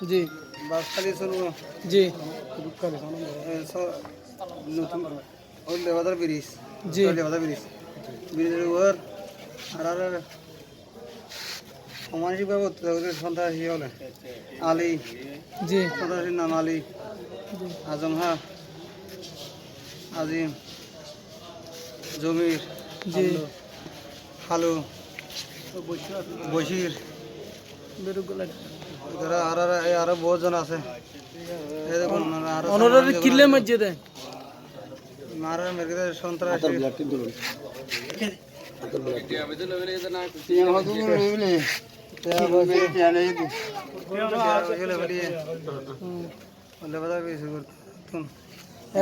জি বাসখালি চলবো জি নতুন ওই লেবাদার ব্রিজ জি লেবাদার ব্রিজ ব্রিজের উপর আর অমানসিকভাবে অত্যাচার সন্ত্রাসী হলে আলী জি সন্ত্রাসীর নাম আলী আজম আজিম জমির জি হালু বশির এরা আরো বহুজন আছে এই দেখুন আরো অনরারে কিলে মসজিদ মারার মেরে সন্ত্রাসী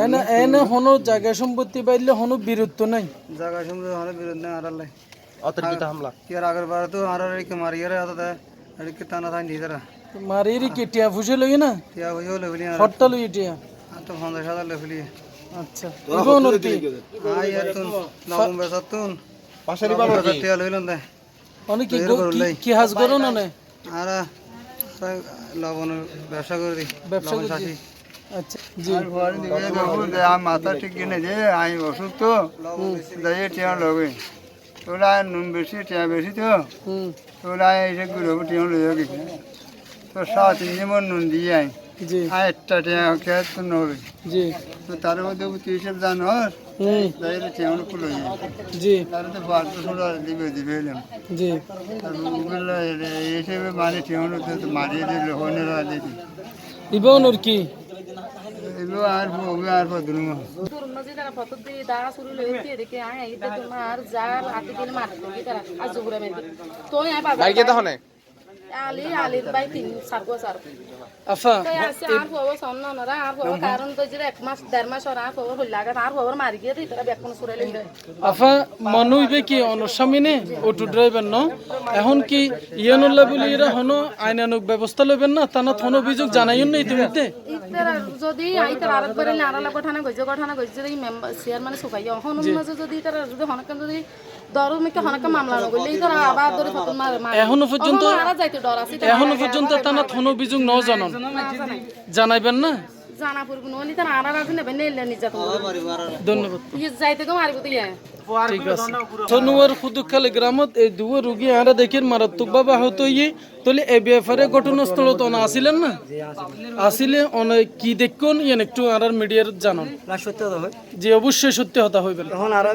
এনে এনে হনো জায়গা সম্পত্তি পাইলে হনো বিরুদ্ধ নাই জায়গা সম্পত্তি হলে বিরুদ্ধে আড়ালে অতর্কিত হামলা কি আর আগের বার তো আর মারিয়ারে আদা এদিকে টানা টান দিয়ে তারা মারিরি কি টিয়া ফুসে লই না টিয়া হইও লেভেলি আর হট্টা লই টিয়া তো 50,000 লেভেলি আচ্ছা ইবন কি আই এতন নভেম্বর সাতুন পাশেরই বাবা কি টিয়া লইলেন দে অনেক কি কি হাজ করো না আর লবণ ব্যবসা করে দি ব্যবসা লবণ করছি চাষি আচ্ছা জি মাথা ঠিক কিনে যে আমি অসুস্থ যাই টিয়া লবে তোরা নুন বেশি টিয়া বেশি তো হুম তোরা এসে গুলো টিয়া লয়ে গেছে তো 7 যেমন নুন দিয়ে আই জি একটা টিয়া কে তো নবে জি তো তার মধ্যে তুই সব জানোস হুম যাই টিয়া খুলে জি তার তো বাড়তে ছোড়া দিবে এলাম জি ওগুলো এসে মানে টিয়া তো মারিয়ে দিল হনেরা দিবি ইবন কি এগুলো আর পদুন তারা ফটো দিয়ে দাঁড়া শুরু লেগে দেখে আয় এটা তোমার যার আটি দিন মারতে তারা আজ জুগুরা মেরে তো আয় বাজার আলি আলির বাই 3-4 বছর আফা তো আছে আর বাবা সামনে না আর বাবা কারণ তো যে 1 মাস 1.5 মাস আর বাবা হল লাগা আর বাবা মারি গিয়ে তারা ব্যাক কোন সুরে লইবে আফা মানুইবে কি অনসামিনে অটো ড্রাইভার ন এখন কি ইয়ানুল্লাহ বলি এরা হনো আইনানুক ব্যবস্থা লইবেন না তানা থন অভিযোগ জানাইন না ইতিমধ্যে ইতারা যদি আইতার আরেকবার নারালা গঠনা গইছে যদি মেম্বার চেয়ারম্যান সুপাই এখন মাঝে যদি তারা যদি হনকান যদি দরমিকে হনকা মামলা নগলে তারা আবার ধরে ফতন মারে এখনো পর্যন্ত মারা যাইতে ডর আছে এখনো পর্যন্ত তানা থন অভিযোগ ন জানন জানাইবেন না জানা পড়ব নলি তারা আড়া রাখনে বেনে নিজাত ধন্যবাদ ইয়ে যাইতে গো মারিব তো ইয়া ঠিক আছে থনুয়ার খুদুখালে গ্রামত এই দুয়া রোগী আরা দেখেন মারাত্মকভাবে আহত হইয়ে তাহলে এই ব্যাপারে ঘটনাস্থল তো না আসিলেন না আসিলে অনেক কি দেখুন ইয়ান একটু আর মিডিয়ার জানান না সত্য তো হয় যে অবশ্যই সত্যি হতা হইবেন তখন আর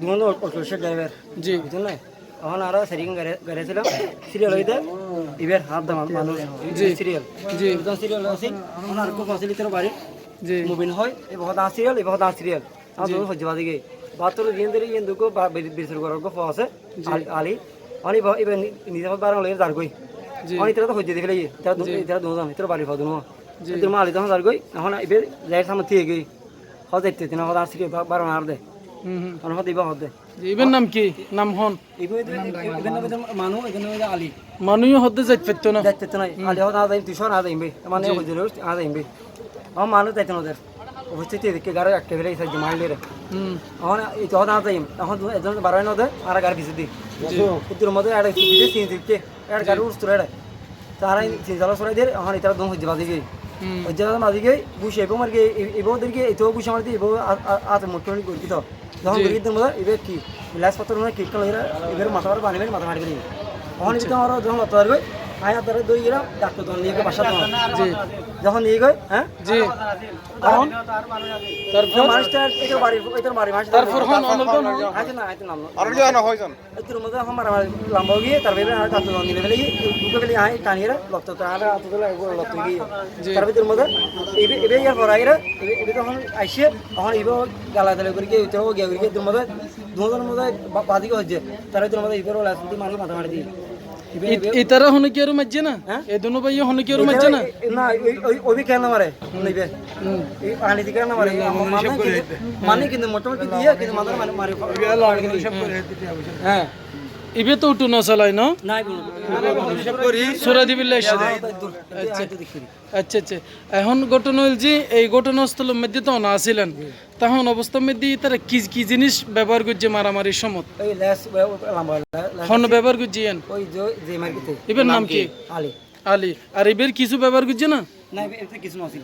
দুনো অটোরিকশা ড্রাইভার জি বুঝলেন না তখন আর সেরিং গেছিলাম সিরিয়াল হইতে এবার হাত দাম মানুষ সিরিয়াল জি একজন সিরিয়াল আছে ওনার খুব ফসিলিটির বাড়ি জি মুভিন হয় এ বহুত সিরিয়াল এ বহুত সিরিয়াল আমাদের হজ্জবা দিকে বাতর দিন ধরে ইন দুকো বিসর করার গো আছে আলী অনি এবার নিজে বারং লই দার গই জি অনি তেরা তো হজ্জে দিলে তেরা দুজন তেরা বাড়ি ফাদুন জি তোর মালি তখন দার গই এখন এবার যাই সামনে থেকে গই হজাইতে দিন হদা serial বারং R they hmm on হতে ইবা হদে ইবেন নাম কি নাম হন মানুষ এখানে আলী মানুষ হতে যাইতে পারতো না দেখতে নাই আলী হদা আদাই তুই না যাইবে মানে হজ্জে আদাইবে আমার মানুষ যাইতে না উপস্থিতি দেখে গাড়ি একটা ফেলে এসে মাইলে হুম এখন এই তো না যাই এখন একজন বারোয় নদে আর গাড়ি পিছিয়ে দিই কুতুর মধ্যে একটা দিতে তিন দিতে একটা গাড়ি উঠতে রে তারা তিন চালা সরাই দিয়ে এখন এটা দম হজ্জে বাজি গই হজ্জে মাঝি গই বুঝে এবং আর কি এবার দিকে এতো বুঝে আমার দিয়ে এবার আত মোটরনি করি তো যখন গড়ি দিন মধ্যে এবার কি বিলাস পত্র মানে কিট করে এবার মাথা বাড়ি মাথা মারি দিই এখন এটা আমার যখন মাথা বাড়ি আয় তারা দই গেলাম ডাক্তার তখন নিয়ে বাসা তখন জি যখন নিয়ে গই হ্যাঁ জি তখন তারপর মানুষটা এটা বাড়ি এটা বাড়ি মানুষ তারপর হন অনর্গণ আইতে না আইতে নাম আর লিয়া না হয়জন এর মধ্যে আমার লম্বা গিয়ে তারপরে আর কাছে নিলে ফেলে দুটো গেলে আই টানিয়ে লক্ত তো আর আত দিলে লক্ত গিয়ে তারপরে মধ্যে এবে ইয়ার পর আইরা এবে তখন আইসে তখন ইবে গালা দালে করে গিয়ে তো গিয়ে গিয়ে এর মধ্যে দুজনের মধ্যে বাদিকে হচ্ছে তারপরে মধ্যে ইবে লাসি মারি মাথা মারি দিয়ে ইতারা হনে কি আর মাঝে না এই দুনো ভাই হনে কি আর মাঝে না না ওই বি কেন মারে নিবে এই পানি দিকে না মারে মানে কিন্তু মোটামুটি দিয়ে কিন্তু মাথার মানে মারি হ্যাঁ ইবে তো উঠু নচলাই ন নাই কোনো সুরা দিবিল্লা এসে দেয়। আচ্ছা আচ্ছা এখন ঘটনা হল যে এই ঘটনাস্থলের মধ্যে তো না আসিলেন তখন অবস্থার মধ্যে তারা কি কি জিনিস ব্যবহার করছে মারামারির সময় ওই লেস লম্বা লেস হন ব্যবহার করছেন ওই যে মার্কেটে এবার নাম কি আলি আলী আর এবার কিছু ব্যবহার করছে না নাই এতে কিছু নছিল